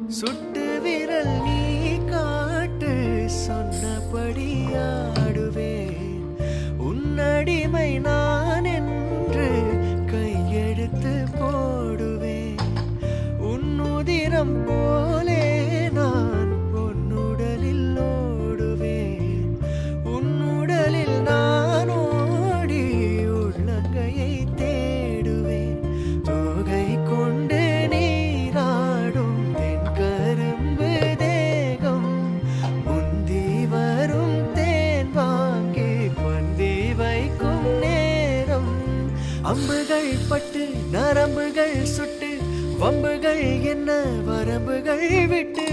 சுட்டு விரல் நீ காட்டு சொன்னபடி ஆடுவேன் உன்னடிமை நான் என்று கையெடுத்து போடுவேன் உன்னுதிரம் போலே நான் பொன்னுடலில் ஓடுவேன் உன்னுடலில் நான் ஓடி உள்ளங்கையை தேடுவேன் தோகை கொண்டு நீராடும் தென் கரும்பு தேகம் முந்தி வரும் தேன் வாங்கி பந்தி வைக்கும் நேரம் அம்புகள் பட்டு நரம்புகள் சுட்டு வம்புகள் என்ன வரம்புகள் விட்டு